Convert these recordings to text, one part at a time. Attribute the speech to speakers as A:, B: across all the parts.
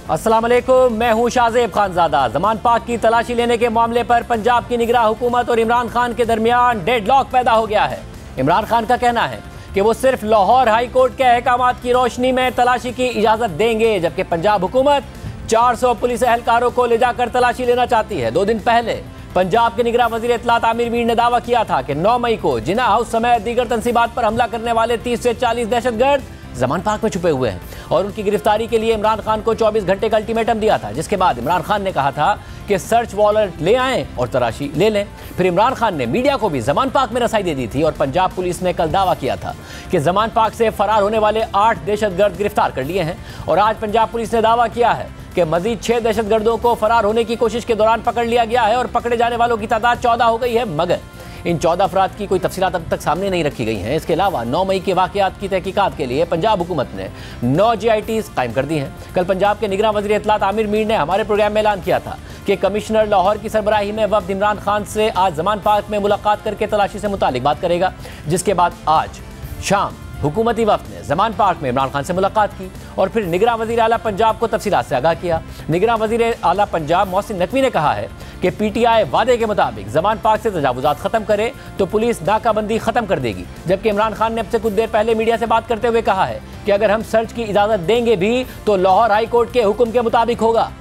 A: अस्सलाम वालेकुम, मैं हूं शाहजेब खानजादा। जमान पाक की तलाशी लेने के मामले पर पंजाब की निगरान हुकूमत और इमरान खान के दरमियान डेडलॉक पैदा हो गया है। इमरान खान का कहना है कि वो सिर्फ लाहौर हाई कोर्ट के अहकामात की रोशनी में तलाशी की इजाजत देंगे, जबकि पंजाब हुकूमत 400 पुलिस एहलकारों को ले जाकर तलाशी लेना चाहती है। 2 दिन पहले पंजाब के निगरान वजीर इत्तलात आमिर मीर ने दावा किया था कि 9 मई को जिन्ना हाउस समेत दीगर तंसीबात पर हमला करने वाले 30 से 40 दहशतगर्द जमान पाक में छुपे हुए हैं और उनकी गिरफ्तारी के लिए इमरान खान को 24 घंटे का अल्टीमेटम दिया था, जिसके बाद इमरान खान ने कहा था कि सर्च वारंट ले आएं और तलाशी ले लें। फिर इमरान खान ने मीडिया को भी जमान पाक में रसाई दे दी थी और पंजाब पुलिस ने कल दावा किया था कि जमान पाक से फरार होने वाले 8 दहशतगर्द गिरफ्तार कर लिए हैं और आज पंजाब पुलिस ने दावा किया है कि मजीद 6 दहशतगर्दों को फरार होने की कोशिश के दौरान पकड़ लिया गया है और पकड़े जाने वालों की तादाद 14 हो गई है, मगर इन 14 अफराद की कोई तफसीलात अब तक सामने नहीं रखी गई हैं। इसके अलावा 9 मई के वाकयात की तहकीकात के लिए पंजाब हुकूमत ने 9 GITs कायम कर दी हैं। कल पंजाब के निगरान वज़ीर इत्तलात आमिर मीर ने हमारे प्रोग्राम में ऐलान किया था कि कमिश्नर लाहौर की सरबराही में वफ्द इमरान खान से आज जमान पाक में मुलाकात करके तलाशी से मुतालिक बात करेगा, जिसके बाद आज शाम हुकूमती वफ्द ने जमान पाक में इमरान खान से मुलाकात की और फिर निगरान वज़ीर आला पंजाब को तफसीलात से आगाह किया। निगरान वज़ीर आला पंजाब मोहसिन नकवी ने कहा है कि PTI वादे के मुताबिक जमान पाक से तजावुजात खत्म करे तो पुलिस नाकाबंदी खत्म कर देगी, जबकि इमरान खान ने अब से कुछ देर पहले मीडिया से बात करते हुए कहा है कि अगर हम सर्च की इजाजत देंगे भी तो लाहौर हाई कोर्ट के हुक्म के मुताबिक होगा।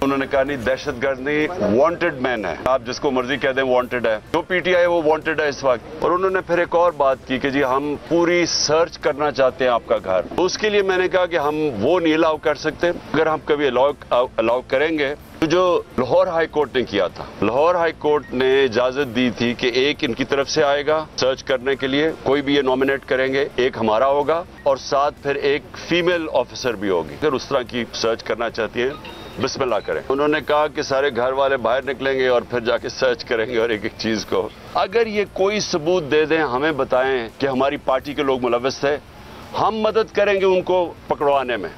B: उन्होंने कहा नहीं, दहशतगर्द नहीं, वांटेड मैन है, आप जिसको मर्जी कह दें वांटेड है, जो PTI वो वांटेड है इस वक्त। और उन्होंने फिर एक और बात की कि जी हम पूरी सर्च करना चाहते हैं आपका घर, तो उसके लिए मैंने कहा कि हम वो नहीं अलाउ कर सकते। अगर हम कभी अलाउ करेंगे तो जो लाहौर हाई कोर्ट ने किया था, लाहौर हाई कोर्ट ने इजाजत दी थी कि एक इनकी तरफ से आएगा सर्च करने के लिए, कोई भी ये नॉमिनेट करेंगे, एक हमारा होगा और साथ फिर एक फीमेल ऑफिसर भी होगी। अगर उस तरह की सर्च करना चाहती है बिस्मिल्लाह करें। उन्होंने कहा कि सारे घर वाले बाहर निकलेंगे और फिर जाके सर्च करेंगे और एक एक चीज को, अगर ये कोई सबूत दे दें, हमें बताएं कि हमारी पार्टी के लोग मुलव्वस थे, हम मदद करेंगे उनको पकड़वाने में।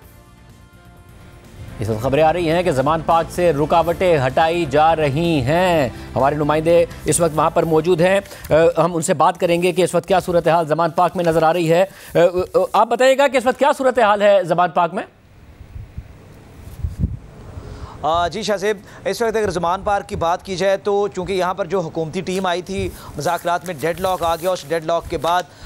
A: इस वक्त खबरें आ रही हैं कि जमान पाक से रुकावटें हटाई जा रही हैं। हमारे नुमाइंदे इस वक्त वहाँ पर मौजूद हैं, हम उनसे बात करेंगे कि इस वक्त क्या सूरत हाल जमान पाक में नज़र आ रही है। आप बताइएगा कि इस वक्त क्या सूरत हाल है जमान पाक में।
C: जी शाहजेब, इस वक्त अगर जमान पार्क की बात की जाए तो चूँकि यहाँ पर जो हुकूमती टीम आई थी, मुज़ाकरात में डेडलॉक आ गया। उस डेडलॉक के बाद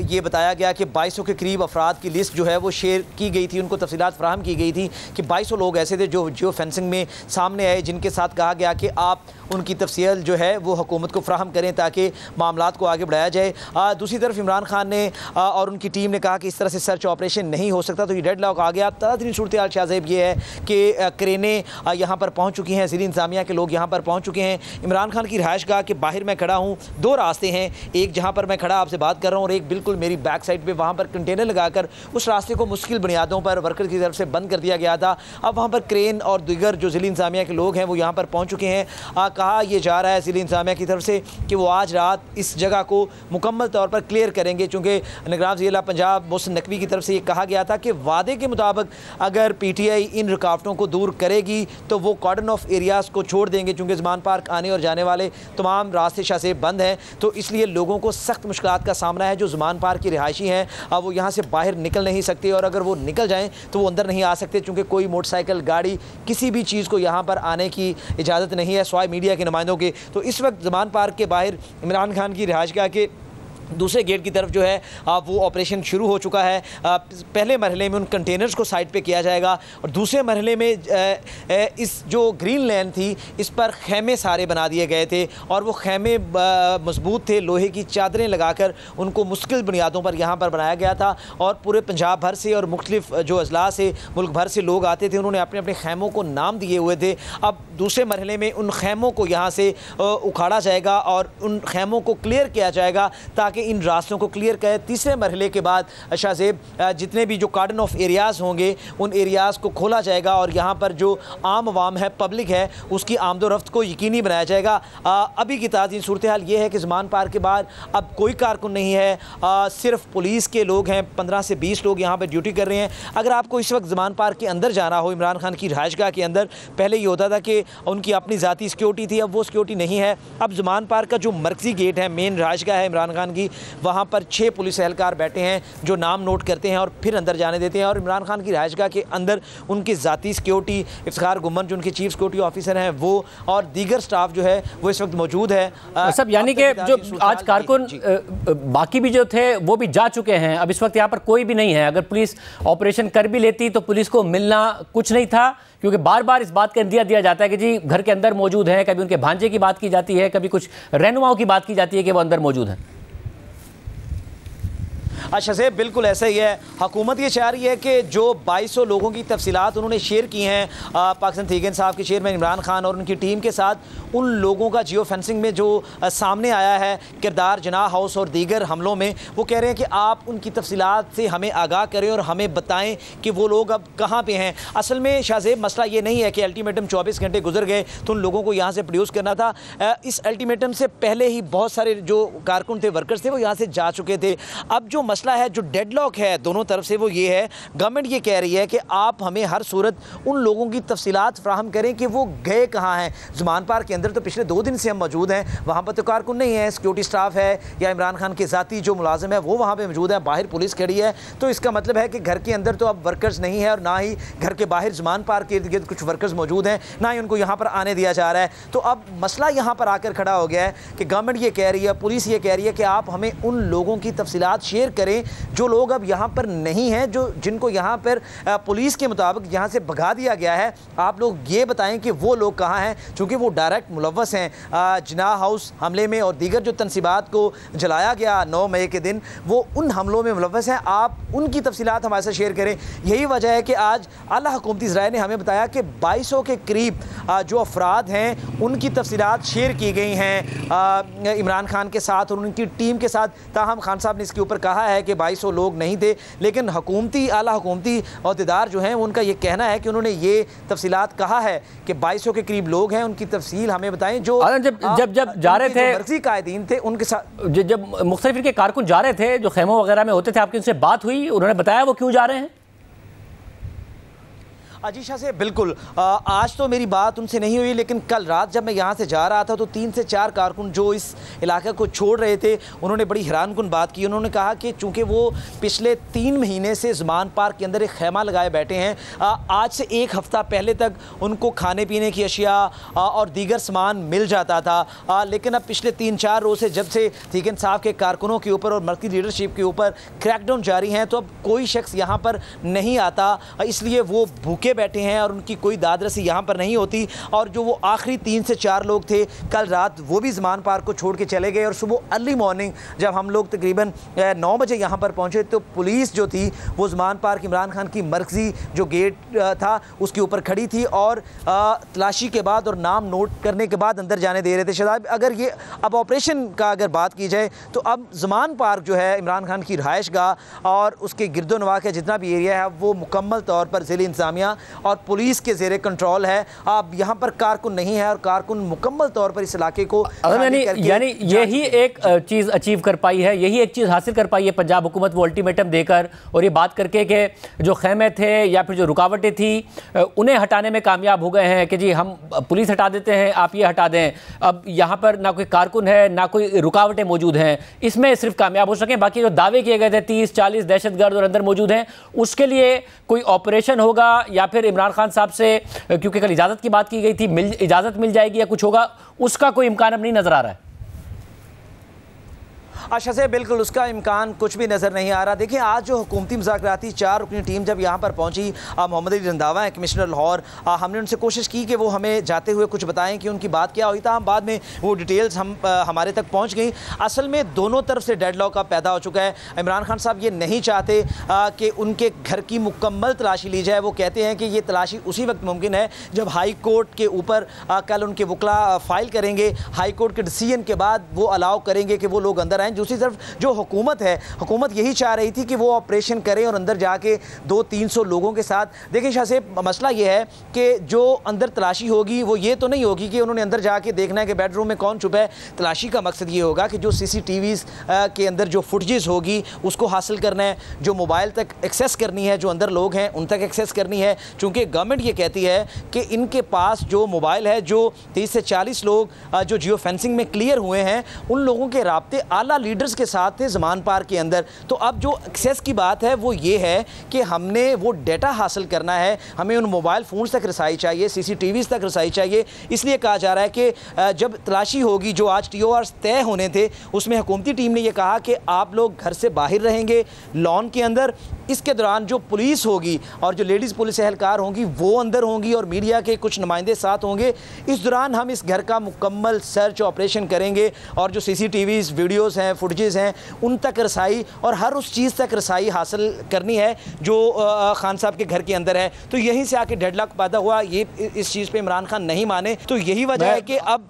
C: ये बताया गया कि 2200 के करीब अफराद की लिस्ट जो है वो शेयर की गई थी, उनको तफसीलात फराहम की गई थी कि 2200 लोग ऐसे थे जो जियो फेंसिंग में सामने आए, जिनके साथ कहा गया कि आप उनकी तफसील जो है वो हुकूमत को फ्राहम करें ताकि मामलात को आगे बढ़ाया जाए। दूसरी तरफ इमरान खान ने और उनकी टीम ने कहा कि इस तरह से सर्च ऑपरेशन नहीं हो सकता, तो ये डेडलॉक आ गया। ताज़ा सूरत हाल शाहजेब ये है कि क्रेनें यहाँ पर पहुँच चुकी हैं, ज़िली इंतज़ामिया के लोग यहाँ पर पहुँच चुके हैं। इमरान खान की रिहाइशगाह के बाहर मैं खड़ा हूँ, 2 रास्ते हैं, एक जहाँ पर मैं खड़ा आपसे बात कर रहा हूँ और एक बिल्कुल मेरी बैक साइड पे, वहाँ पर कंटेनर लगाकर उस रास्ते को मुश्किल बुनियादों पर वर्कर की तरफ से बंद कर दिया गया था। अब वहाँ पर क्रेन और दीगर जो ज़िली इंतज़ामिया के लोग हैं वो यहाँ पर पहुँच चुके हैं। कहा यह जा रहा है ज़िली इंतज़ामिया की तरफ से कि वो आज रात इस जगह को मुकम्मल तौर पर क्लियर करेंगे, चूँकि निगरान ज़िला पंजाब मोहसिन नकवी की तरफ से ये कहा गया था कि वादे के मुताबिक अगर PTI इन रुकावटों को दूर करेगी तो वो कॉर्डन ऑफ एरियाज़ को छोड़ देंगे, चूँकि जमान पार्क आने और जाने वाले तमाम रास्ते शाह से बंद हैं, तो इसलिए लोगों को सख्त मुश्किलात का सामना है। जो जमान पार्क की रिहायशी हैं अब वो यहाँ से बाहर निकल नहीं सकते और अगर वो निकल जाएँ तो वो अंदर नहीं आ सकते, चूँकि कोई मोटरसाइकिल, गाड़ी, किसी भी चीज़ को यहाँ पर आने की इजाज़त नहीं है स्वाय मीडिया के नुमाइंदों के। तो इस वक्त जमान पार्क के बाहर इमरान खान की रिहाइशगाह के दूसरे गेट की तरफ जो है वो ऑपरेशन शुरू हो चुका है। पहले मरहले में उन कंटेनर्स को साइड पे किया जाएगा और दूसरे मरहले में इस जो ग्रीन लैंड थी इस पर खैमे सारे बना दिए गए थे और वो खैमे मजबूत थे, लोहे की चादरें लगाकर उनको मुश्किल बुनियादों पर यहाँ पर बनाया गया था और पूरे पंजाब भर से और मुख्तलिफ जो अजला से मुल्क भर से लोग आते थे, उन्होंने अपने अपने खैमों को नाम दिए हुए थे। अब दूसरे मरहले में उन खैमों को यहाँ से उखाड़ा जाएगा और उन खैमों को क्लियर किया जाएगा ताकि इन रास्तों को क्लियर करें। तीसरे मरहले के बाद शाहजेब जितने भी जो कार्डन ऑफ एरियाज़ होंगे उन एरियाज़ को खोला जाएगा और यहाँ पर जो आम आवाम है, पब्लिक है, उसकी आमदोरफ्त को यकीनी बनाया जाएगा। अभी की ताज़ा सूरत हाल ये है कि जमान पार्क के बाद अब कोई कारकुन नहीं है, सिर्फ पुलिस के लोग हैं, 15 से 20 लोग यहाँ पर ड्यूटी कर रहे हैं। अगर आपको इस वक्त जमान पार्क के अंदर जाना हो, इमरान खान की रिहाइशगाह के अंदर, पहले ये होता था कि उनकी अपनी ज़ाती सिक्योरिटी थी, अब वो सिक्योरिटी नहीं है। अब जमान पार्क का जो मरकज़ी गेट है, मेन रिहाइशगाह है इमरान खान की, होगी। वहाँ पर 6 पुलिस एहलकार बैठे हैं जो नाम नोट करते हैं और फिर अंदर जाने देते हैं। और इमरान खान की रिहाइशगाह के अंदर उनकी ज़ाती सिक्योरिटी, इफ्तिखार गुम्मन जो उनके चीफ सिक्योरिटी ऑफिसर हैं वो, और दीगर स्टाफ जो है वो इस वक्त मौजूद है।
A: सब यानी कि जो आज कारकुन बाकी भी जो थे वो भी जा चुके हैं, अब इस वक्त यहाँ पर कोई भी नहीं है। अगर पुलिस ऑपरेशन कर भी लेती तो पुलिस को मिलना कुछ नहीं था, क्योंकि बार बार इस बात का इंदिया दिया जाता है कि जी घर के अंदर मौजूद है। कभी उनके भांजे की बात की जाती है, कभी कुछ रहनुमाओं की बात की जाती है कि वो अंदर मौजूद है।
C: अच्छा से बिल्कुल ऐसा ही है। हुकूमत ये चाह रही है कि जो 2200 लोगों की तफसीलात उन्होंने शेयर की हैं पाकिस्तान तहरीक इंसाफ के चेयरमैन इमरान खान और उनकी टीम के साथ, उन लोगों का जियो फेंसिंग में जो सामने आया है किरदार, जनाह हाउस और दीगर हमलों में, वो कह रहे हैं कि आप उनकी तफसीलात से हमें आगाह करें और हमें बताएं कि वो लोग अब कहाँ पे हैं। असल में शाहजेब मसला ये नहीं है कि अल्टीमेटम 24 घंटे गुजर गए तो उन लोगों को यहाँ से प्रोड्यूस करना था। इस अल्टीमेटम से पहले ही बहुत सारे जो कारकुन थे, वर्कर्स थे, वो यहाँ से जा चुके थे। अब जो मसला है, जो डेडलॉक है दोनों तरफ से, वो ये है, गवर्नमेंट ये कह रही है कि आप हमें हर सूरत उन लोगों की तफसीलात फ्राहम करें कि वो गए कहाँ हैं। ज़ुमान पार्क के अंदर तो पिछले 2 दिन से हम मौजूद हैं, वहाँ पर तो कारकुन नहीं है, सिक्योरिटी स्टाफ है या इमरान खान के ज़ाती जो मुलाजिम है वो वहाँ पर मौजूद है, बाहर पुलिस खड़ी है। तो इसका मतलब है कि घर के अंदर तो अब वर्कर्स नहीं है और ना ही घर के बाहर ज़ुमान पार्क के इर्द गिर्द कुछ वर्कर्स मौजूद हैं, ना ही उनको यहाँ पर आने दिया जा रहा है। तो अब मसला यहाँ पर आकर खड़ा हो गया है कि गवर्नमेंट ये कह रही है, पुलिस ये कह रही है कि आप हमें उन लोगों की तफसीलात शेयर करें जो लोग अब यहाँ पर नहीं हैं, जो जिनको यहाँ पर पुलिस के मुताबिक यहाँ से भगा दिया गया है। आप लोग ये बताएं कि वो लोग कहाँ हैं, चूँकि वो डायरेक्ट मुलव्वस हैं जनाह हाउस हमले में और दीगर जो तनसीबात को जलाया गया 9 मई के दिन, वो उन हमलों में मुलव्वस हैं। आप उनकी तफसीलात हमारे साथ शेयर करें। यही वजह है कि आज आला हुकूमती ज़राए ने हमें बताया कि 2200 के करीब जो अफराद हैं उनकी तफसीलात शेयर की गई हैं इमरान खान के साथ और उनकी टीम के साथ। ताहम खान साहब ने इसके ऊपर कहा है कि 2200 लोग नहीं थे, लेकिन हुकूमती आला हुकूमती अहदेदार जो हैं उनका ये कहना है कि उन्होंने ये तफसीलात कहा है कि 2200 के करीब लोग हैं, उनकी तफसील हमें बताएं। जो
A: जब जा रहे थे
C: मर्जी कायदीन थे उनके साथ,
A: जब मुख्तलिफ के कारकुन जा रहे थे जो खेमों वगैरह में होते थे, आपकी उनसे बात हुई, उन्होंने बताया वो क्यों जा रहे हैं?
C: अजीशा से बिल्कुल आज तो मेरी बात उनसे नहीं हुई, लेकिन कल रात जब मैं यहाँ से जा रहा था तो 3 से 4 कारकुन जो इस इलाके को छोड़ रहे थे उन्होंने बड़ी हैरानकुन बात की। उन्होंने कहा कि चूँकि वो पिछले 3 महीने से ज़ुमान पार्क के अंदर एक खैमा लगाए बैठे हैं, आज से 1 हफ़्ता पहले तक उनको खाने पीने की अशिया और दीगर सामान मिल जाता था, लेकिन अब पिछले 3-4 रोज़ से जब से तहरीक इंसाफ के कारकुनों के ऊपर और मरकज़ी लीडरशिप के ऊपर क्रैकडाउन जारी हैं तो अब कोई शख्स यहाँ पर नहीं आता, इसलिए वो भूखे बैठे हैं और उनकी कोई दादरसी यहाँ पर नहीं होती। और जो वो आखिरी 3 से 4 लोग थे कल रात वो भी ज़ुमान पार्क को छोड़ के चले गए और सुबह अर्ली मॉर्निंग जब हम लोग तकरीबन 9 बजे यहाँ पर पहुँचे तो पुलिस जो थी वो ज़ुमान पार्क इमरान खान की मरकज़ी जो गेट था उसके ऊपर खड़ी थी और तलाशी के बाद और नाम नोट करने के बाद अंदर जाने दे रहे थे। शायद अगर ये अब ऑपरेशन का अगर बात की जाए तो अब ज़ुमान पार्क जो है इमरान खान की रिहाइशगाह और उसके गिरदोनवा का जितना भी एरिया है वो मुकम्मल तौर पर ज़िली इंतज़ामिया और पुलिस के ज़ेरे कंट्रोल है। अब यहाँ पर कारकुन नहीं है और कारकुन मुकम्मल तौर पर इस इलाके को
A: यानी यही एक चीज़ अचीव कर पाई है, यही एक चीज़ हासिल कर पाई है पंजाब हुकूमत, वो अल्टीमेटम देकर और ये बात करके कि जो खेमे थे या फिर जो रुकावटें थी उन्हें हटाने में कामयाब हो गए हैं कि जी हम पुलिस हटा देते हैं, आप ये हटा दें। अब यहाँ पर ना कोई कारकुन है ना कोई रुकावटें मौजूद हैं, इसमें सिर्फ कामयाब हो सकें। बाकी जो दावे किए गए थे 30-40 दहशतगर्द और अंदर मौजूद हैं, उसके लिए कोई ऑपरेशन होगा या फिर इमरान खान साहब से, क्योंकि कल इजाज़त की बात की गई थी, इजाज़त मिल जाएगी या कुछ होगा, उसका कोई इम्कान अब नहीं नज़र आ रहा है।
C: अच्छा से बिल्कुल उसका इम्कान कुछ भी नज़र नहीं आ रहा। देखिए आज जो हुकूमती मुज़ाकराती 4 रुकनी टीम जब यहाँ पर पहुँची, मोहम्मद अली रंधावा हैं कमिश्नर लाहौर, हमने उनसे कोशिश की कि वो हमें जाते हुए कुछ बताएं कि उनकी बात क्या हुई था। हम बाद में वो डिटेल्स हमारे तक पहुँच गई। असल में दोनों तरफ से डेडलॉक अब पैदा हो चुका है। इमरान खान साहब ये नहीं चाहते कि उनके घर की मुकम्मल तलाशी ली जाए। वो कहते हैं कि ये तलाशी उसी वक्त मुमकिन है जब हाई कोर्ट के ऊपर कल उनके वकला फ़ाइल करेंगे, हाई कोर्ट के डिसीजन के बाद वो अलाउ करेंगे कि वो लोग अंदर आएँ। दूसरी तरफ जो हुकूमत है, हुकूमत यही चाह रही थी कि वो ऑपरेशन करें और अंदर जाके 200-300 लोगों के साथ। देखिए शाह साहब मसला ये है कि जो अंदर तलाशी होगी वो ये तो नहीं होगी कि उन्होंने अंदर जाके देखना है कि बेडरूम में कौन छुपा है। तलाशी का मकसद ये होगा कि जो CCTVs के अंदर जो फुटेजेस होगी उसको हासिल करना है, जो मोबाइल तक एक्सेस करनी है, जो अंदर लोग हैं उन तक एक्सेस करनी है। चूँकि गवर्नमेंट ये कहती है कि इनके पास जो मोबाइल है, जो 30 से 40 लोग जो जियो फेंसिंग में क्लियर हुए हैं, उन लोगों के राब्ते आला लीडर्स के साथ थे ज़मान पार्क के अंदर। तो अब जो एक्सेस की बात है वो ये है कि हमने वो डेटा हासिल करना है, हमें उन मोबाइल फ़ोन्स तक रसाई चाहिए, CCTVs तक रसाई चाहिए। इसलिए कहा जा रहा है कि जब तलाशी होगी, जो आज TORs तय होने थे, उसमें हुकूमती टीम ने यह कहा कि आप लोग घर से बाहर रहेंगे लॉन के अंदर। इसके दौरान जो पुलिस होगी और जो लेडीज़ पुलिस एहलकार होंगी वो अंदर होंगी और मीडिया के कुछ नुमाइंदे साथ होंगे। इस दौरान हम इस घर का मुकम्मल सर्च ऑपरेशन करेंगे और जो CCTVs वीडियोस हैं, फुटेजेस हैं, उन तक रसाई और हर उस चीज़ तक रसाई हासिल करनी है जो खान साहब के घर के अंदर है। तो यहीं से आके डेडलॉक पैदा हुआ। ये इस चीज़ पे इमरान खान नहीं माने, तो यही वजह है कि अब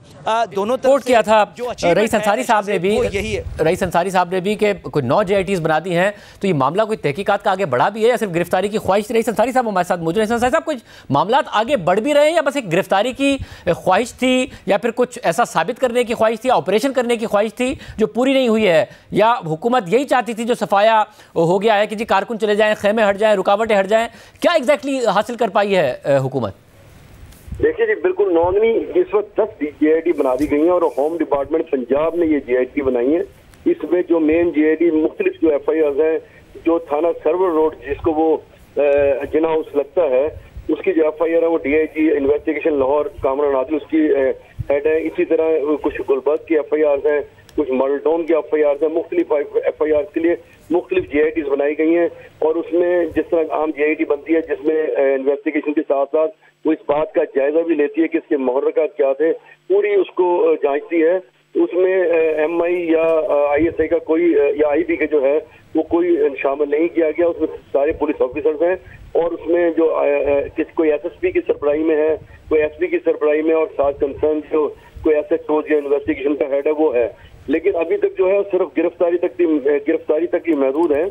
C: दोनों तरफ
A: किया था
C: रईस अंसारी साहब ने भी,
A: यही है रईस अंसारी साहब ने भी कि कोई 9 JITs बना दी हैं। तो ये मामला कोई तहकीकात का आगे बढ़ा भी है या सिर्फ गिरफ्तारी की ख्वाहिश? रईस अंसारी साहब हमारे साथ मौजूद हैं। अंसारी साहब, कुछ मामला आगे बढ़ भी रहे हैं या बस एक गिरफ्तारी की ख्वाहिश थी या फिर कुछ ऐसा साबित करने की ख्वाहिश थी, ऑपरेशन करने की ख्वाहिश थी जो पूरी नहीं हुई है, या हुकूमत यही चाहती थी जो सफाया हो गया है कि जी कारकुन चले जाएं, खेमे हट जाएं, रुकावटें हट जाएं? क्या एग्जैक्टली हासिल कर पाई है हुकूमत?
D: देखिए जी, बिल्कुल नॉर्मली इस वक्त 10 JIT बना दी गई हैं और होम डिपार्टमेंट पंजाब ने ये JIT बनाई है। इसमें जो मेन JIT मुख्तलिफ जो FIRs हैं, जो थाना सर्वर रोड जिसको वो जिना हाउस लगता है, उसकी जो FIR है वो DIG इन्वेस्टिगेशन लाहौर कामरान आदिल उसकी हेड है। इसी तरह कुछ गुलबर्ग की FIRs हैं, कुछ मॉडल टाउन की FIRs हैं। मुख्तलिफ FIRs के लिए मुख्तलिफ JITs बनाई गई हैं और उसमें जिस तरह आम JIT बनती है जिसमें इन्वेस्टिगेशन के साथ साथ वो इस बात का जायजा भी लेती है कि इसके मुहर्रकात क्या थे, पूरी उसको जांचती है। उसमें MI या ISI का कोई या IB के जो है वो कोई शामिल नहीं किया गया। उसमें सारे पुलिस ऑफिसर्स हैं और उसमें जो कोई SSP की सरबराही में है, कोई SP की सरबराही में और साथ कंसर्न जो कोई SHO या इन्वेस्टिगेशन का हेड है वो है। लेकिन अभी तक जो है सिर्फ गिरफ्तारी तक ही महदूद है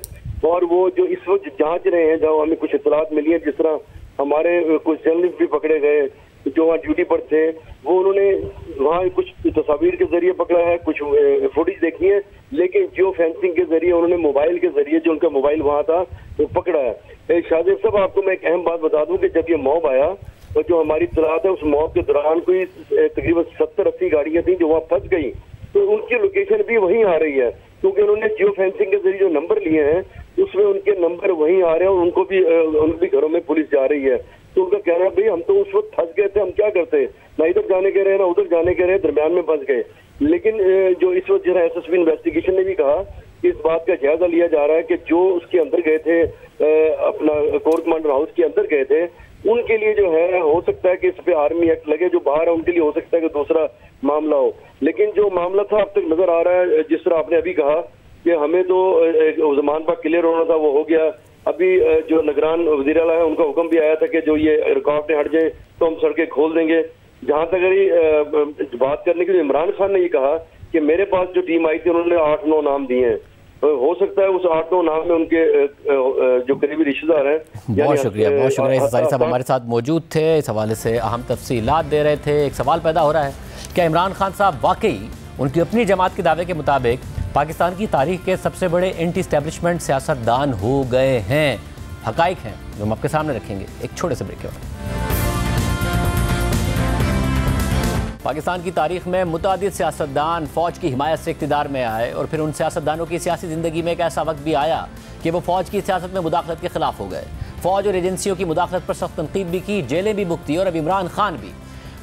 D: और वो जो इस वक्त जांच रहे हैं, जहाँ हमें कुछ इतलात मिली है, जिस तरह हमारे कुछ जर्नलिस्ट भी पकड़े गए जो वहाँ ड्यूटी पर थे, वो उन्होंने वहाँ कुछ तस्वीर के जरिए पकड़ा है, कुछ फुटेज देखी है, लेकिन जियो फेंसिंग के जरिए उन्होंने मोबाइल के जरिए जो उनका मोबाइल वहाँ था वो पकड़ा है। शाहजेब साहब, आपको मैं एक अहम बात बता दूं कि जब ये मॉब आया और जो हमारी इतलात है उस मॉब के दौरान कोई तकरीबन 70-80 गाड़ियां थी जो वहाँ फंस गई, तो उनकी लोकेशन भी वहीं आ रही है क्योंकि उन्होंने जियो फेंसिंग के जरिए जो नंबर लिए हैं उसमें उनके नंबर वहीं आ रहे हैं और उनके घरों में पुलिस जा रही है। तो उनका कहना है भाई हम तो उस वक्त फंस गए थे, हम क्या करते, ना इधर जाने के रहे ना उधर जाने के रहे, दरमियान में फंस गए। लेकिन जो इस वक्त जो है SSP इन्वेस्टिगेशन ने भी कहा कि इस बात का जायजा लिया जा रहा है कि जो उसके अंदर गए थे, अपना कोर कमांडर हाउस के अंदर गए थे, उनके लिए जो है हो सकता है कि इस पे आर्मी एक्ट लगे, जो बाहर है उनके लिए हो सकता है कि दूसरा मामला हो। लेकिन जो मामला था अब तक नजर आ रहा है, जिस तरह आपने अभी कहा कि हमें तो ज़मान पर क्लियर होना था वो हो गया। अभी जो निगरान वज़ीर आला है उनका हुक्म भी आया था कि जो ये रुकावटें हट जाए तो हम सड़कें खोल देंगे। जहाँ तक बात करने के लिए इमरान खान ने ये कहा कि मेरे पास जो टीम आई थी उन्होंने 8-9 नाम दिए हैं, हो सकता है उस 8-9 नाम में उनके जो करीबी रिश्तेदार हैं।
A: बहुत शुक्रिया अंसारी साहब हमारे साथ मौजूद थे, इस हवाले से अहम तफसीलात दे रहे थे। एक सवाल पैदा हो रहा है, क्या इमरान खान साहब वाकई उनकी अपनी जमात के दावे के मुताबिक पाकिस्तान की तारीख के सबसे बड़े एंटी एस्टेब्लिशमेंट सियासतदान हो गए हैं? हकाइक हैं जो हम आपके सामने रखेंगे एक छोटे से ब्रेक के बाद। पाकिस्तान की तारीख में मुतादिद सियासतदान फ़ौज की हिमायत से इक़्तिदार में आए और फिर उन सियासतदानों की सियासी ज़िंदगी में एक ऐसा वक्त भी आया कि वो फ़ौज की सियासत में मुदाखलत के ख़िलाफ़ हो गए। फ़ौज और एजेंसियों की मुदाखलत पर सख्त तनकीद भी की, जेलें भी भुगती और अब इमरान खान भी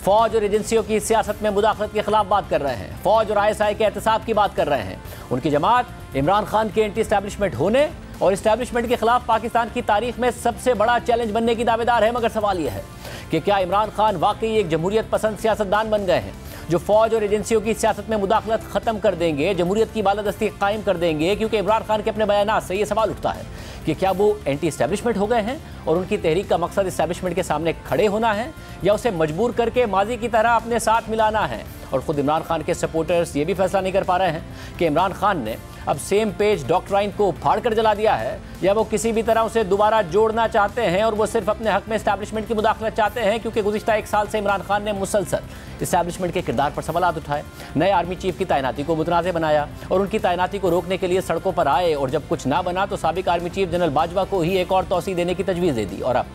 A: फ़ौज और एजेंसियों की सियासत में मुदाखलत के खिलाफ बात कर रहे हैं, फ़ौज और ISI के एहतसाब की बात कर रहे हैं। उनकी जमात इमरान खान के एंटी इस्टेब्लिशमेंट होने और इस्टेब्लिशमेंट के खिलाफ पाकिस्तान की तारीख में सबसे बड़ा चैलेंज बनने की दावेदार है। मगर सवाल यह है कि क्या इमरान खान वाकई एक जमहूरियत पसंद सियासतदान बन गए हैं जो फ़ौज और एजेंसियों की सियासत में मुदाखलत ख़त्म कर देंगे, जमहूरियत की बालादस्ती कायम कर देंगे? क्योंकि इमरान खान के अपने बयानात से ये सवाल उठता है कि क्या वो एंटी इस्टेब्लिशमेंट हो गए हैं और उनकी तहरीक का मकसद इस्टेब्लिशमेंट के सामने खड़े होना है या उसे मजबूर करके माजी की तरह अपने साथ मिलाना है? और ख़ुद इमरान खान के सपोर्टर्स ये भी फैसला नहीं कर पा रहे हैं कि इमरान खान ने अब सेम पेज डॉक्ट्राइन को फाड़ कर जला दिया है या वो किसी भी तरह उसे दोबारा जोड़ना चाहते हैं और वो सिर्फ अपने हक में इस्टेब्लिशमेंट की मुदाखलत चाहते हैं। क्योंकि गुज़िश्ता 1 साल से इमरान खान ने मुसलसल इस्टेब्लिशमेंट के किरदार पर सवाल उठाए, नए आर्मी चीफ की तैनाती को मुतनाज़ बनाया और उनकी तैनाती को रोकने के लिए सड़कों पर आए और जब कुछ ना बना तो साबिक आर्मी चीफ जनरल बाजवा को ही एक और तौसीह देने की तजवीज़ दे दी। और अब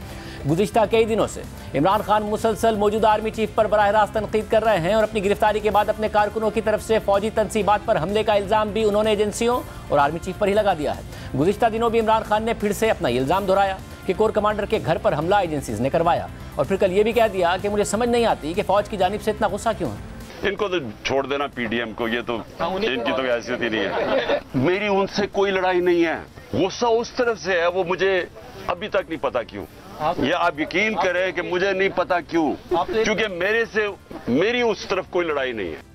A: गुज़िश्ता कई दिनों से इमरान खान मुसलसल मौजूदा आर्मी चीफ पर बराह रास्त तनकीद कर रहे हैं और अपनी गिरफ्तारी के बाद अपने कारकुनों की तरफ से फौजी तनसीबात पर हमले का इल्ज़ाम भी उन्होंने एजेंसियों और आर्मी चीफ पर ही लगा दिया है। गुज़िश्ता दिनों भी इमरान खान ने फिर से अपना इल्ज़ाम दोहराया कि कोर कमांडर के घर पर हमला एजेंसीज ने करवाया और फिर कल ये भी कह दिया कि मुझे समझ नहीं आती कि फौज की जानिब से इतना गुस्सा क्यों है।
B: इनको तो छोड़ देना पीडीएम को, ये तो इनकी तो हैसियत ही नहीं है। मेरी उनसे कोई लड़ाई नहीं है, गुस्सा उस तरफ से है, वो मुझे अभी तक नहीं पता क्यों। ये आप यकीन करें कि मुझे नहीं पता क्यों, क्योंकि मेरी उस तरफ कोई लड़ाई नहीं है।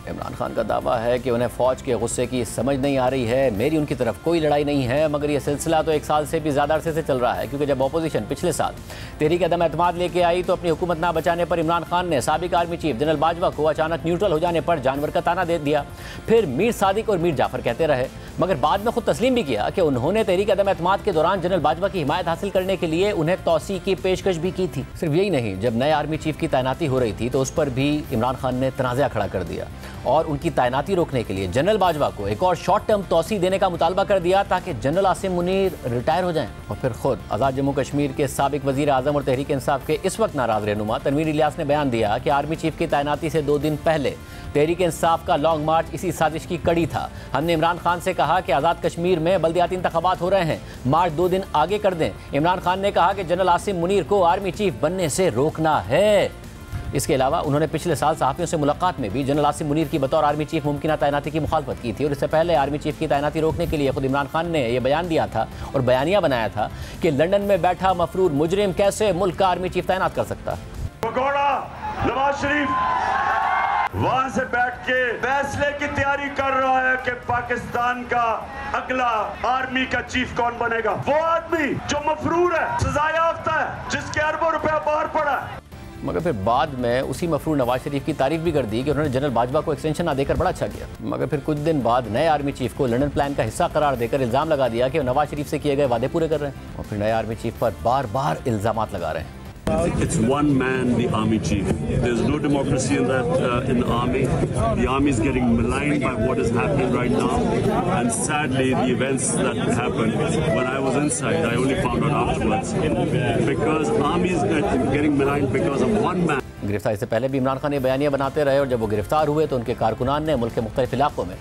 A: इमरान खान का दावा है कि उन्हें फौज के गुस्से की समझ नहीं आ रही है, मेरी उनकी तरफ कोई लड़ाई नहीं है। मगर यह सिलसिला तो 1 साल से भी ज़्यादा अरसे से चल रहा है, क्योंकि जब अपोजिशन पिछले साल तहरीक अदम एतमाद लेके आई तो अपनी हुकूमत ना बचाने पर इमरान खान ने साबिक आर्मी चीफ जनरल बाजवा को अचानक न्यूट्रल हो जाने पर जानवर का ताना दे दिया। फिर मीर सादिक और मीर जाफर कहते रहे, मगर बाद में खुद तस्लीम भी किया कि उन्होंने तहरीक अदम एतमाद के दौरान जनरल बाजवा की हिमायत हासिल करने के लिए उन्हें तौसी की पेशकश भी की थी। सिर्फ यही नहीं, जब नए आर्मी चीफ की तैनाती हो रही थी तो उस पर भी इमरान खान ने तनाज़ा खड़ा कर दिया और उनकी तैनाती रोकने के लिए जनरल बाजवा को एक और शॉर्ट टर्म तौसी देने का मुतालबा कर दिया ताकि जनरल आसिम मुनीर रिटायर हो जाएं। और फिर खुद आज़ाद जम्मू कश्मीर के साबिक वज़ीर आज़म और तहरीक इंसाफ के इस वक्त नाराज़ रहनुमा तनवीर इलियास ने बयान दिया कि आर्मी चीफ की तैनाती से 2 दिन पहले तहरीक इंसाफ का लॉन्ग मार्च इसी साजिश की कड़ी था। हमने इमरान खान से कहा कि आज़ाद कश्मीर में बल्दियाती इंतखाबात हो रहे हैं, मार्च 2 दिन आगे कर दें। इमरान खान ने कहा कि जनरल आसिम मुनीर को आर्मी चीफ बनने से रोकना है। इसके अलावा उन्होंने पिछले साल सहाफ़ियों से मुलाकात में भी जनरल आसिम मुनीर की बतौर आर्मी चीफ मुमकिन तैनाती की मुखालफत की थी और इससे पहले आर्मी चीफ की तैनाती रोकने के लिए खुद इमरान खान ने यह बयान दिया था और बयानिया बनाया था कि लंदन में बैठा मफरूर मुजरिम कैसे मुल्क का आर्मी चीफ तैनात कर सकता है।
E: नवाज शरीफ वहां से बैठ के फैसले की तैयारी कर रहा है कि पाकिस्तान का अगला आर्मी का चीफ कौन बनेगा। वो आदमी जो मफरूर है, सजा याफ्ता है, जिसके अरबों रुपया बाहर पड़ा है।
A: मगर फिर बाद में उसी मफरूर नवाज शरीफ की तारीफ भी कर दी कि उन्होंने जनरल बाजवा को एक्सटेंशन ना देकर बड़ा अच्छा किया। मगर फिर कुछ दिन बाद नए आर्मी चीफ को लंदन प्लान का हिस्सा करार देकर इल्ज़ाम लगा दिया कि वो नवाज शरीफ से किए गए वादे पूरे कर रहे हैं और फिर नए आर्मी चीफ पर बार बार इल्ज़ामात लगा रहे हैं।
F: It's one man, the army chief. There's no democracy in the army. The army is getting maligned by what is happening right now. And sadly, the events that happened when I was inside, I only found out afterwards. Because army is getting maligned because of one man.
A: गिरफ्तारी से पहले भी इमरान खान ये बयानिया बनाते रहे और जब वो गिरफ्तार हुए तो उनके कारकुनान ने मुल्क के मुख्तलिफ इलाकों में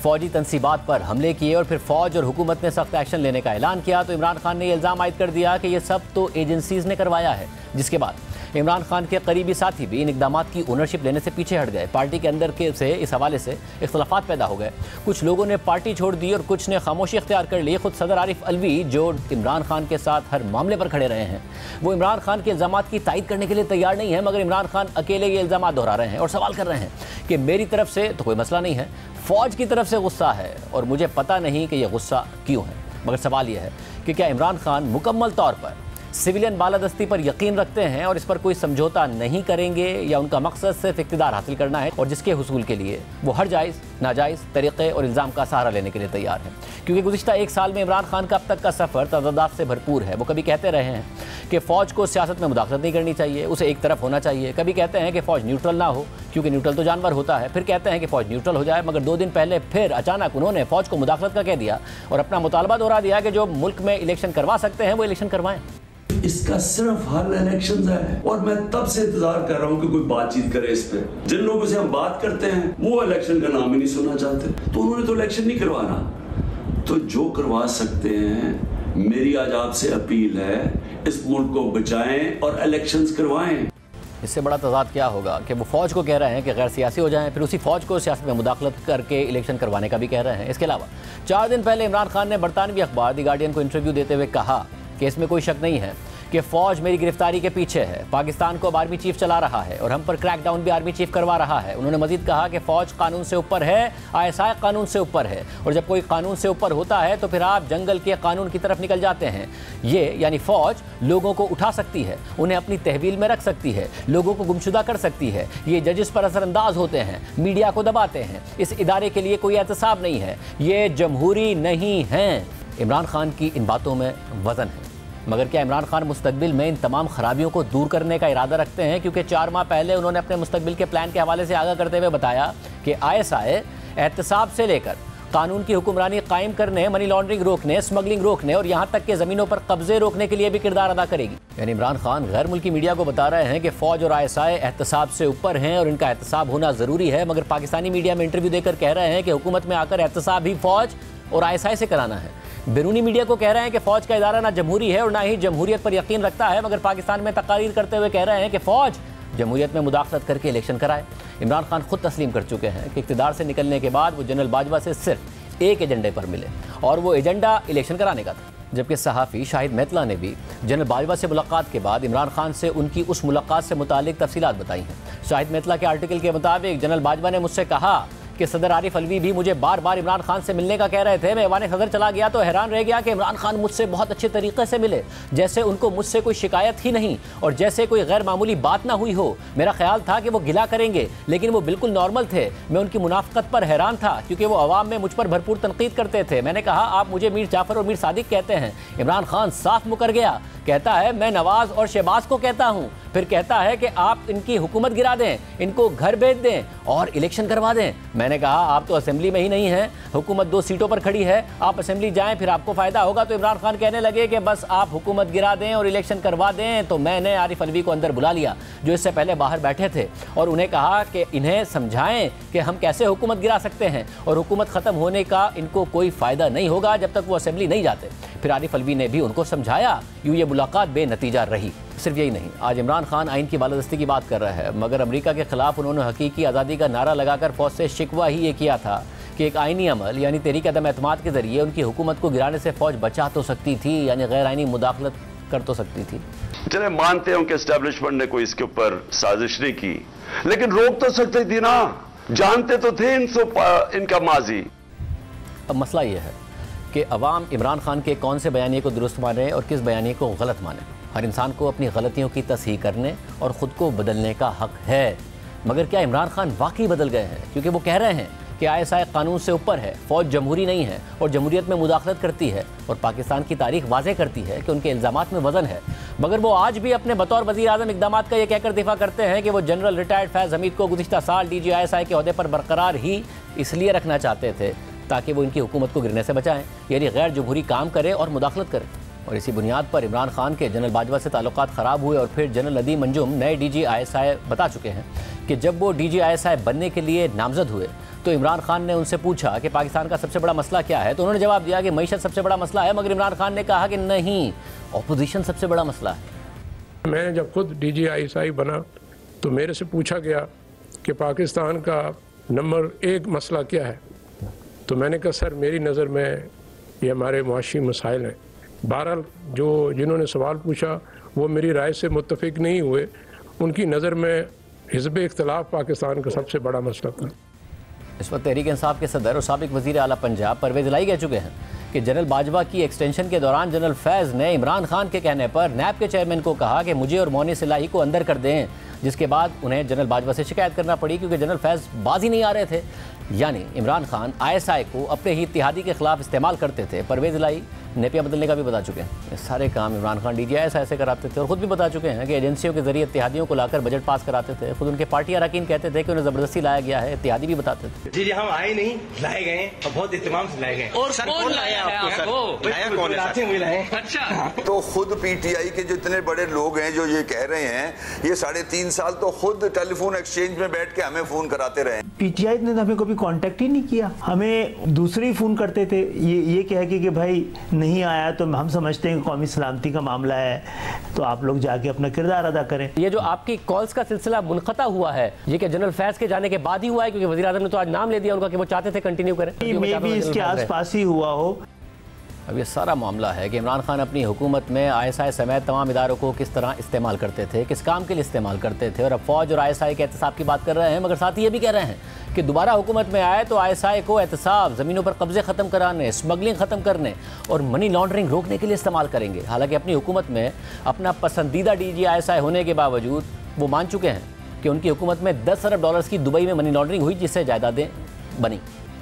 A: फौजी तनसीबात पर हमले किए और फिर फौज और हुकूमत ने सख्त एक्शन लेने का ऐलान किया तो इमरान खान ने यह इल्ज़ाम आयद कर दिया कि ये सब तो एजेंसीज ने करवाया है, जिसके बाद इमरान खान के करीबी साथी भी इन इकदामात की ओनरशिप लेने से पीछे हट गए। पार्टी के अंदर के से इस हवाले से इख्तलाफात पैदा हो गए, कुछ लोगों ने पार्टी छोड़ दी और कुछ ने खामोशी इख्तियार कर ली। खुद सदर आरिफ अलवी जो इमरान खान के साथ हर मामले पर खड़े रहे हैं, वो इमरान खान के इल्ज़ामात की तायद करने के लिए तैयार नहीं है, मगर इमरान खान अकेले ये इल्ज़ामात दोहरा रहे हैं और सवाल कर रहे हैं कि मेरी तरफ से तो कोई मसला नहीं है, फ़ौज की तरफ से गुस्सा है और मुझे पता नहीं कि यह गुस्सा क्यों है। मगर सवाल यह है कि क्या इमरान खान मुकम्मल तौर पर सिविलियन बालादस्ती पर यकीन रखते हैं और इस पर कोई समझौता नहीं करेंगे, या उनका मकसद सिर्फ इक़्तिदार हासिल करना है और जिसके हुसूल के लिए वो हर जायज़ नाजायज़ तरीक़े और इल्ज़ाम का सहारा लेने के लिए तैयार है। क्योंकि गुज़िश्ता 1 साल में इमरान खान का अब तक का सफ़र तज़ादात से भरपूर है। वो कभी कहते रहे हैं कि फ़ौज को सियासत में मुदाखलत नहीं करनी चाहिए, उसे एक तरफ होना चाहिए। कभी कहते हैं कि फ़ौज न्यूट्रल ना हो क्योंकि न्यूट्रल तो जानवर होता है। फिर कहते हैं कि फ़ौज न्यूट्रल हो जाए, मगर 2 दिन पहले फिर अचानक उन्होंने फ़ौज को मुदाखलत का कह दिया और अपना मुतालबा दोहरा दिया कि जो मुल्क में इलेक्शन करवा सकते हैं वो इलेक्शन करवाएं।
G: इसका सिर्फ हल इलेक्शंस है और मैं तब से इंतजार कर रहा हूं कि कोई बातचीत करे इस पे। जिन लोगों से हम बात करते हैं वो इलेक्शन का नाम ही नहीं सुनना चाहते, तो उन्होंने तो इलेक्शन नहीं करवाना। तो जो करवा सकते हैं, मेरी आज आपसे अपील है, इस मुल्क को बचाएं और इलेक्शंस करवाएं।
A: इससे बड़ा तजाद क्या होगा कि वो फ़ौज को कह रहे हैं कि गैर सियासी हो जाएं, फिर उसी फ़ौज को सियासत में मुदाखलत करके इलेक्शन करवाने का भी कह रहे हैं। इसके अलावा 4 दिन पहले इमरान खान ने बरतानवी अखबार द गार्डियन को इंटरव्यू देते हुए कहा कि इसमें कोई शक नहीं है कि फ़ौज मेरी गिरफ्तारी के पीछे है, पाकिस्तान को अब आर्मी चीफ चला रहा है और हम पर क्रैकडाउन भी आर्मी चीफ करवा रहा है। उन्होंने मजीद कहा कि फ़ौज कानून से ऊपर है, ISI कानून से ऊपर है, और जब कोई कानून से ऊपर होता है तो फिर आप जंगल के कानून की तरफ निकल जाते हैं। ये यानी फ़ौज लोगों को उठा सकती है, उन्हें अपनी तहवील में रख सकती है, लोगों को गुमशुदा कर सकती है, ये जजेस पर असरअंदाज होते हैं, मीडिया को दबाते हैं। इस इदारे के लिए कोई एहतसाब नहीं है, ये जमहूरी नहीं है। इमरान खान की इन बातों में वज़न है। मगर क्या इमरान खान मुस्तकबिल में इन तमाम खराबियों को दूर करने का इरादा रखते हैं? क्योंकि 4 माह पहले उन्होंने अपने मुस्तकबिल के प्लान के हवाले से आगाह करते हुए बताया कि ISI एहतसाब से लेकर कानून की हुक्मरानी कायम करने, मनी लॉन्ड्रिंग रोकने, स्मगलिंग रोकने और यहाँ तक कि ज़मीनों पर कब्जे रोकने के लिए भी किरदार अदा करेगी। यानी इमरान खान गैर मुल्की मीडिया को बता रहे हैं कि फ़ौज और ISI एहतसाब से ऊपर हैं और इनका एहतसाब होना ज़रूरी है, मगर पाकिस्तानी मीडिया में इंटरव्यू देकर कह रहे हैं कि हुकूमत में आकर एहतसाब भी फ़ौज और ISI से कराना है। बैरूनी मीडिया को कह रहे हैं कि फ़ौज का इदारा ना जमहूरी है और ना ही जमहूरियत पर यकीन रखता है, मगर पाकिस्तान में तकारीर करते हुए कह रहे हैं कि फ़ौज जमहूरियत में मुदाखलत करके इलेक्शन कराए। इमरान खान खुद तस्लीम कर चुके हैं कि इक़्तिदार से निकलने के बाद वो जनरल बाजवा से सिर्फ एक एजेंडे पर मिले और वो एजेंडा इलेक्शन कराने का था। जबकि सहाफ़ी शाहिद मेतला ने भी जनरल बाजवा से मुलाकात के बाद इमरान खान से उनकी उस मुलाकात से मुतालिक तफसीलात बताई हैं। शाहिद मेतला के आर्टिकल के मुताबिक जनरल बाजवा ने मुझसे कहा कि सदर आरिफ अलवी भी मुझे बार बार इमरान खान से मिलने का कह रहे थे। मैं ऐवान सदर चला गया तो हैरान रह गया कि इमरान खान मुझसे बहुत अच्छे तरीके से मिले, जैसे उनको मुझसे कोई शिकायत ही नहीं और जैसे कोई गैर मामूली बात ना हुई हो। मेरा ख्याल था कि वो गिला करेंगे, लेकिन वो बिल्कुल नॉर्मल थे। मैं उनकी मुनाफकत पर हैरान था क्योंकि वो अवाम में मुझ पर भरपूर तनकीद करते थे। मैंने कहा आप मुझे मीर जाफ़र और मीर सादिक कहते हैं। इमरान खान साफ मुकर गया, कहता है मैं नवाज और शहबाज को कहता हूँ, फिर कहता है कि आप इनकी हुकूमत गिरा दें, इनको घर भेज दें और इलेक्शन करवा दें। मैंने कहा आप तो असेंबली में ही नहीं हैं, हुकूमत 2 सीटों पर खड़ी है, आप असेंबली जाएं फिर आपको फ़ायदा होगा। तो इमरान खान कहने लगे कि बस आप हुकूमत गिरा दें और इलेक्शन करवा दें। तो मैंने आरिफ अलवी को अंदर बुला लिया जो इससे पहले बाहर बैठे थे और उन्हें कहा कि इन्हें समझाएं कि हम कैसे हुकूमत गिरा सकते हैं और हुकूमत ख़त्म होने का इनको कोई फ़ायदा नहीं होगा जब तक वो असेंबली नहीं जाते। फिर आरिफ अलवी ने भी उनको समझाया। यूँ ये मुलाकात बेनतीजा रही। सिर्फ यही नहीं, आज इमरान खान आइन की बालादस्ती की बात कर रहा है, मगर अमेरिका के खिलाफ उन्होंने हकीकी आज़ादी का नारा लगाकर फ़ौज से शिकवा ही ये किया था कि एक आइनी अमल यानी तहरीक अदम एतमाद के ज़रिए उनकी हुकूमत को गिराने से फ़ौज बचा तो सकती थी, यानी गैर आइनी मुदाखलत कर तो सकती थी।
B: चले मानते हो कि एस्टेब्लिशमेंट ने कोई इसके ऊपर साजिश नहीं की, लेकिन रोक तो सकती थी ना, जानते तो थे इनका माजी।
A: अब मसला ये है कि अवाम इमरान खान के कौन से बयानिए को दुरुस्त माने और किस बयानिए को गलत माने। हर इंसान को अपनी गलतियों की तस्हीह करने और ख़ुद को बदलने का हक है, मगर क्या इमरान खान वाकई बदल गए हैं? क्योंकि वो कह रहे हैं कि ISI कानून से ऊपर है, फ़ौज जमहूरी नहीं है और जमहूरियत में मुदाखलत करती है और पाकिस्तान की तारीख वाज़े करती है कि उनके इल्ज़ामात में वज़न है। मगर वो आज भी अपने बतौर वज़ीर आज़म इक़दामात का ये कहकर दिफा करते हैं कि वो जनरल रिटायर्ड फैज़ हमीद को गुज़िश्ता साल DG ISI के ओहदे पर बरकरार ही इसलिए रखना चाहते थे ताकि वो इनकी हुकूमत को गिरने से बचाएं, यानी गैर जमहूरी काम करे और मुदाखलत करे। और इसी बुनियाद पर इमरान खान के जनरल बाजवा से ताल्लुकात ख़राब हुए और फिर जनरल नदीम अंजुम नए DG ISI बता चुके हैं कि जब वो DG ISI बनने के लिए नामजद हुए तो इमरान खान ने उनसे पूछा कि पाकिस्तान का सबसे बड़ा मसला क्या है, तो उन्होंने जवाब दिया कि मईशत सबसे बड़ा मसला है, मगर इमरान खान ने कहा कि नहीं, अपोजिशन सबसे बड़ा मसला है।
H: मैं जब खुद DG ISI बना तो मेरे से पूछा गया कि पाकिस्तान का नंबर 1 मसला क्या है, तो मैंने कहा सर मेरी नज़र में ये हमारे मुआशी मसाइल हैं। बहरहाल जिन्होंने सवाल पूछा वो मेरी राय से मुत्तफिक नहीं हुए, उनकी नज़र में हिज़्ब इख्तिलाफ पाकिस्तान का सबसे बड़ा मसला था।
A: इस वक्त तहरीक इंसाफ के सदर और साबिक वज़ीर आला पंजाब परवेज़ इलाही कह चुके हैं कि जनरल बाजवा की एक्सटेंशन के दौरान जनरल फैज़ ने इमरान खान के कहने पर नैब के चेयरमैन को कहा कि मुझे और मोनिस इलाही को अंदर कर दें, जिसके बाद उन्हें जनरल बाजवा से शिकायत करना पड़ी क्योंकि जनरल फैज़ बाज ही नहीं आ रहे थे। यानी इमरान खान ISI को अपने ही इत्तेहादी के खिलाफ इस्तेमाल करते थे। परवेज़ इलाही नेपिया बदलने का भी बता चुके हैं। ये सारे काम इमरान खान DG ISI ऐसे कराते थे और ख़ुद भी बता चुके हैं कि एजेंसियों के जरिए इत्तेहादियों को लाकर बजट पास कराते थे। खुद उनके पार्टी अरकान कहते थे कि उन्हें ज़बरदस्ती लाया गया है, इत्तेहादी भी बताते थे।
I: जी हम आए नहीं, लाए गए और बहुत इत्तेमाम से लाए गए। और सर कौन लाया आपको? सर लाया कौन है? अच्छा,
J: तो खुद PTI के जो इतने बड़े लोग हैं जो ये कह रहे हैं, ये 3.5 साल तो खुद टेलीफोन एक्सचेंज में बैठ के हमें फोन कराते रहे।
K: PTI ने हमें कभी कांटेक्ट ही नहीं किया, हमें दूसरे ही फोन करते थे ये कह के कि भाई नहीं आया तो हम समझते हैं कि कौमी सलामती का मामला है, तो आप लोग जाके अपना किरदार अदा करें।
A: ये जो आपकी कॉल्स का सिलसिला मुनक़ता हुआ है, ये कि जनरल फैज़ के जाने के बाद ही हुआ है? क्योंकि वज़ीर आज़म ने तो आज नाम ले दिया उनका कि वो चाहते थे कंटिन्यू करें,
K: मे भी इसके आसपास ही हुआ हो।
A: अब ये सारा मामला है कि इमरान खान अपनी हुकूमत में ISI समेत तमाम इदारों को किस तरह इस्तेमाल करते थे, किस काम के लिए इस्तेमाल करते थे, और अब फ़ौज और ISI के एहतसाब की बात कर रहे हैं, मगर साथ ही ये भी कह रहे हैं कि दोबारा हुकूमत में आए तो ISI को एहतसाब, ज़मीनों पर कब्जे ख़त्म कराने, स्मगलिंग ख़त्म करने और मनी लॉन्ड्रिंग रोकने के लिए इस्तेमाल करेंगे। हालांकि अपनी हुकूमत में अपना पसंदीदा DG ISI होने के बावजूद वो मान चुके हैं कि उनकी हुकूमत में $10 अरब की दुबई में मनी लॉन्ड्रिंग हुई, जिससे जायदादें बनी।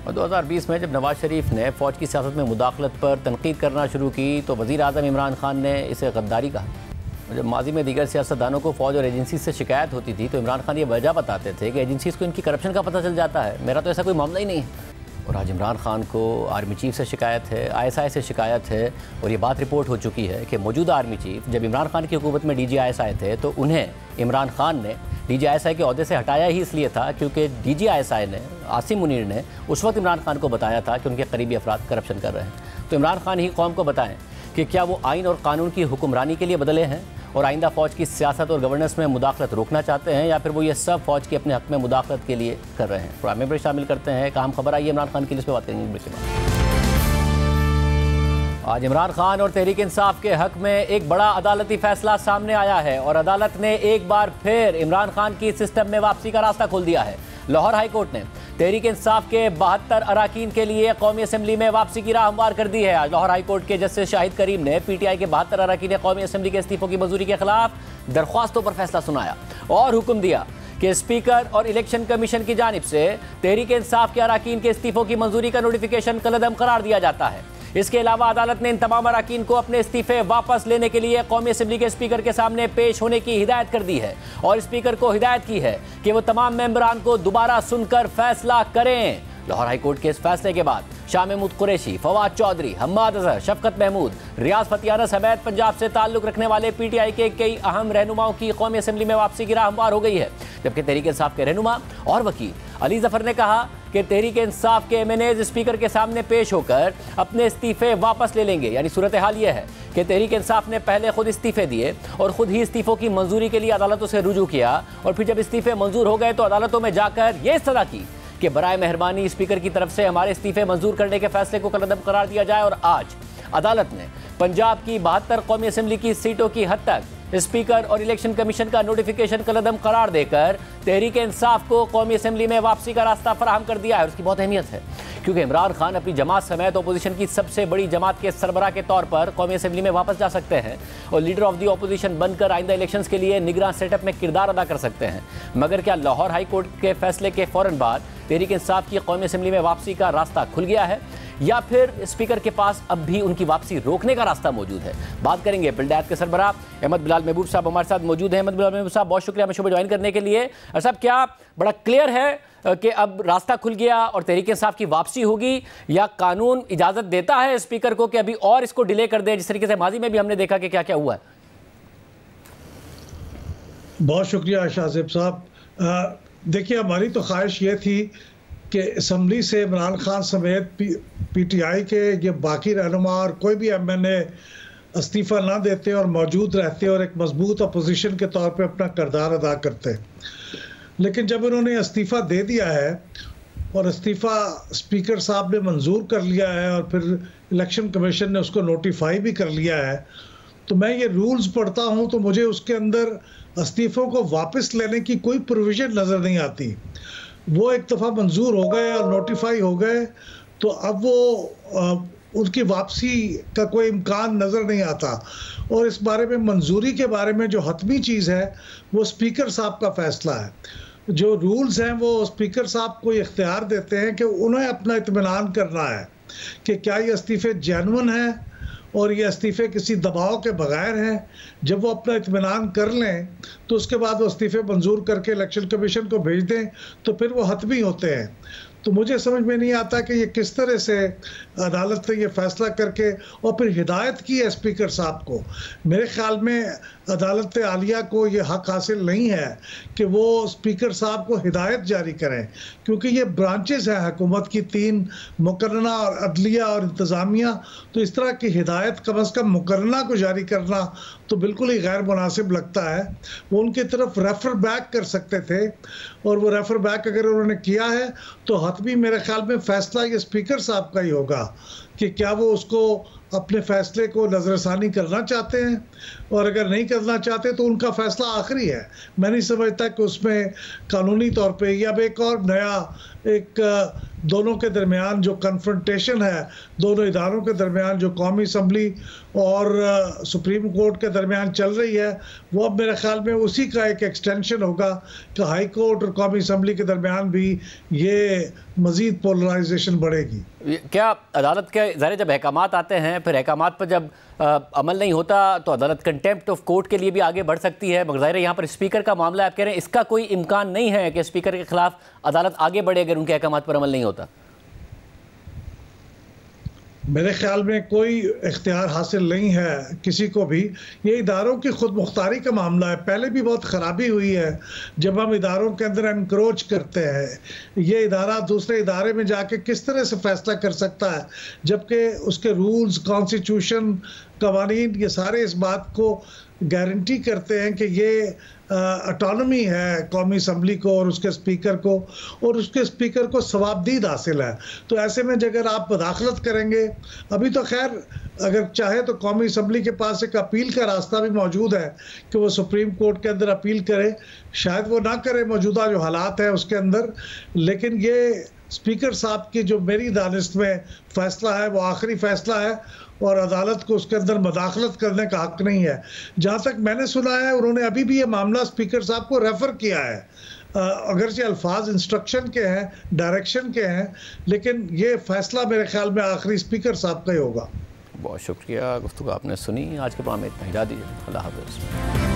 A: और 2020 में जब नवाज शरीफ ने फ़ौज की सियासत में मुदाखलत पर तनकीद करना शुरू की तो वज़ीर आज़म इमरान खान ने इसे गद्दारी कहा। जब माजी में दीगर सियासतदानों को फ़ौज और एजेंसी से शिकायत होती थी तो इमरान खान ये वजह बताते थे कि एजेंसीज़ को इनकी करप्शन का पता चल जाता है। मेरा तो ऐसा कोई मामला ही नहीं है। और आज इमरान खान को आर्मी चीफ से शिकायत है, ISI से शिकायत है और ये बात रिपोर्ट हो चुकी है कि मौजूदा आर्मी चीफ जब इमरान खान की हुकूमत में DG ISI थे तो उन्हें इमरान खान ने DG ISI के ओहदे से हटाया ही इसलिए था क्योंकि DG ISI ने, आसिम मुनीर ने उस वक्त इमरान खान को बताया था कि उनके करीबी अफराद करप्शन कर रहे हैं। तो इमरान खान ही कौम को बताएं कि क्या वो आइन और कानून की हुक्मरानी के लिए बदले हैं और आइंदा फ़ौज की सियासत और गवर्नेंस में मुदाखलत रोकना चाहते हैं, या फिर वो ये सब फ़ौज के अपने हक़ में मुदाखलत के लिए कर रहे हैं। प्रोग्राम में शामिल करते हैं एक अहम खबर आई है इमरान खान की, इस पर बात करेंगे। आज इमरान खान और तहरीक इंसाफ के हक़ में एक बड़ा अदालती फैसला सामने आया है और अदालत ने एक बार फिर इमरान खान की सिस्टम में वापसी का रास्ता खोल दिया है। लाहौर हाई कोर्ट ने तहरीक इंसाफ के 72 अराकीन के लिए कौमी असम्बली में वापसी की राह हमवार कर दी है। आज लाहौर हाई कोर्ट के जस्टिस शाहिद करीम ने PTI के 72 अराकीन कौमी असम्बली के इस्तीफों की मंजूरी के खिलाफ दरख्वास्तों पर फैसला सुनाया और हुक्म दिया कि स्पीकर और इलेक्शन कमीशन की जानिब से तहरीक इंसाफ के अराकीन के इस्तीफों की मंजूरी का नोटिफिकेशन कलअदम करार दिया जाता है। इसके अलावा अदालत ने इन तमाम अराकीन को अपने इस्तीफे वापस लेने के लिए कौमी असम्बली के स्पीकर के सामने पेश होने की हिदायत कर दी है और स्पीकर को हिदायत की है कि वो तमाम मेंबरान को दोबारा सुनकर फैसला करें। लाहौर हाई कोर्ट के इस फैसले के बाद शाह महमूद कुरैशी, फवाद चौधरी, हम्माद अजहर, शफकत महमूद, रियाज फतियाना समेत पंजाब से ताल्लुक रखने वाले PTI के कई अहम रहनुमाओं की कौमी असम्बली में वापसी की राह हमवार हो गई है। जबकि तहरीक इंसाफ के रहनुमा और वकील अली जफर ने कहा कि तहरीक इंसाफ के MNAs स्पीकर के सामने पेश होकर अपने इस्तीफे वापस ले लेंगे। यानी सूरत हाल यह है कि तहरीक इंसाफ ने पहले खुद इस्तीफे दिए और खुद ही इस्तीफों की मंजूरी के लिए अदालतों से रुजू किया और फिर जब इस्तीफे मंजूर हो गए तो अदालतों में जाकर यह सलाह की कि बराए मेहरबानी स्पीकर की तरफ से हमारे इस्तीफे मंजूर करने के फैसले को कलअदम करार दिया जाए। और आज अदालत ने पंजाब की 72 कौमी असम्बली की सीटों की हद तक स्पीकर और इलेक्शन कमीशन का नोटिफिकेशन कलअदम करार देकर तहरीक इंसाफ को कौमी असम्बली में वापसी का रास्ता फराहम कर दिया है। और उसकी बहुत अहमियत है क्योंकि इमरान खान अपनी जमात समेत अपोजिशन की सबसे बड़ी जमात के सरबराह के तौर पर कौमी असम्बली में वापस जा सकते हैं और लीडर ऑफ दी अपोजिशन बनकर आइंदा इलेक्शंस के लिए निगरान सेटअप में किरदार अदा कर सकते हैं। मगर क्या लाहौर हाई कोर्ट के फैसले के फौरन बाद तहरीक इंसाफ की कौमी असम्बली में वापसी का रास्ता खुल गया है या फिर स्पीकर के पास अब भी उनकी वापसी रोकने का रास्ता मौजूद है? बात करेंगे पिलडायत के सरबराह अहमद बिलाल महबूब साहब हमारे साथ मौजूद हैं। अहमद बिलाल महबूब साहब, बहुत शुक्रिया हमें शो में ज्वाइन करने के लिए। साहब, क्या बड़ा क्लियर है कि अब रास्ता खुल गया और तहरीक इंसाफ की वापसी होगी, या कानून इजाज़त देता है स्पीकर को कि अभी और इसको डिले कर दे, जिस तरीके से माजी में भी हमने देखा कि क्या क्या हुआ है?
L: बहुत शुक्रिया शाहजेब साहब। देखिए, हमारी तो ख्वाहिश ये थी कि असम्बली से इमरान खान समेत PTI के ये बाकी रहनुमा और कोई भी MNA इस्तीफ़ा ना देते और मौजूद रहते और एक मजबूत अपोजिशन के तौर पे अपना किरदार अदा करते। लेकिन जब उन्होंने इस्तीफ़ा दे दिया है और इस्तीफ़ा स्पीकर साहब ने मंजूर कर लिया है और फिर इलेक्शन कमीशन ने उसको नोटिफाई भी कर लिया है, तो मैं ये रूल्स पढ़ता हूँ तो मुझे उसके अंदर इस्तीफ़ों को वापस लेने की कोई प्रोविज़न नज़र नहीं आती। वो एक दफ़ा मंजूर हो गए और नोटिफाई हो गए तो अब वो उनकी वापसी का कोई इम्कान नज़र नहीं आता। और इस बारे में मंजूरी के बारे में जो हतमी चीज़ है वो स्पीकर साहब का फ़ैसला है। जो रूल्स हैं वो स्पीकर साहब को इख्तियार देते हैं कि उन्हें अपना इत्मीनान करना है कि क्या ये इस्तीफ़े जेन्युइन हैं और ये इस्तीफ़े किसी दबाव के बगैर हैं। जब वो अपना इत्मीनान कर लें तो उसके बाद वो इस्तीफ़े मंजूर करके इलेक्शन कमीशन को भेज दें तो फिर वो हतमी होते हैं। तो मुझे समझ में नहीं आता कि ये किस तरह से अदालत ने ये फैसला करके और फिर हिदायत की है स्पीकर साहब को। मेरे ख्याल में अदालत आलिया को ये हक़ हासिल नहीं है कि वो स्पीकर साहब को हिदायत जारी करें, क्योंकि ये ब्रांचेस हैं हुकूमत की, 3 मुकर्रना और अदलिया और इंतज़ामिया। तो इस तरह की हिदायत कम अज़ कम मुकर्रना को जारी करना तो बिल्कुल ही गैर मुनासिब लगता है। वो उनकी तरफ रेफ़र बैक कर सकते थे और वो रेफ़र बैक अगर उन्होंने किया है तो हतमी मेरे ख्याल में फ़ैसला ये स्पीकर साहब का ही होगा कि क्या वो उसको अपने फ़ैसले को नज़रसानी करना चाहते हैं, और अगर नहीं करना चाहते तो उनका फ़ैसला आखिरी है। मैं नहीं समझता कि उसमें कानूनी तौर पे या एक और नया एक दोनों के दरमियान जो कन्फ्रंटेशन है, दोनों इदारों के दरमियान जो कौमी असम्बली और सुप्रीम कोर्ट के दरमियान चल रही है, वो अब मेरे ख्याल में उसी का एक एक्सटेंशन होगा कि हाई कोर्ट और कौमी असम्बली के दरमियान भी ये मज़ीद पोलराइजेशन बढ़ेगी।
A: क्या अदालत के ज़ाहिर जब अहकामात आते हैं, फिर अहकामात पर जब अमल नहीं होता तो अदालत कंटेम्प्ट ऑफ कोर्ट के लिए भी आगे बढ़ सकती है? मगर ज़ाहिर है यहाँ पर स्पीकर का मामला, आप कह रहे हैं इसका कोई इम्कान नहीं है कि स्पीकर के खिलाफ अदालत आगे बढ़े अगर उनके अहकामात पर अमल नहीं होता?
L: मेरे ख्याल में कोई इख्तियार हासिल नहीं है किसी को भी। ये इदारों की खुद मुख्तारी का मामला है। पहले भी बहुत ख़राबी हुई है जब हम इदारों के अंदर एनक्रोच करते हैं। ये इदारा दूसरे इदारे में जाके किस तरह से फैसला कर सकता है, जबकि उसके रूल्स, कॉन्स्टिट्यूशन, कवानीन, ये सारे इस बात को गारंटी करते हैं कि ये ऑटोनॉमी है कौमी असम्बली को और उसके स्पीकर को, और उसके स्पीकर को सवाबदीद हासिल है। तो ऐसे में अगर आप मुदाखलत करेंगे, अभी तो खैर अगर चाहे तो कौमी असम्बली के पास एक अपील का रास्ता भी मौजूद है कि वो सुप्रीम कोर्ट के अंदर अपील करे। शायद वो ना करे मौजूदा जो हालात है उसके अंदर, लेकिन ये स्पीकर साहब की जो मेरी दानिश में फ़ैसला है वो आखिरी फ़ैसला है और अदालत को उसके अंदर मुदाखलत करने का हक नहीं है। जहाँ तक मैंने सुना है उन्होंने अभी भी ये मामला स्पीकर साहब को रेफ़र किया है, अगरचे अल्फाज इंस्ट्रक्शन के हैं, डायरेक्शन के हैं, लेकिन ये फ़ैसला मेरे ख्याल में आखिरी स्पीकर साहब का ही होगा।
A: बहुत शुक्रिया, गुफ्तगू आपने सुनी। आज के प्रोग्राम में इतना, इजाज़त दीजिए, अल्लाह हाफ़िज़।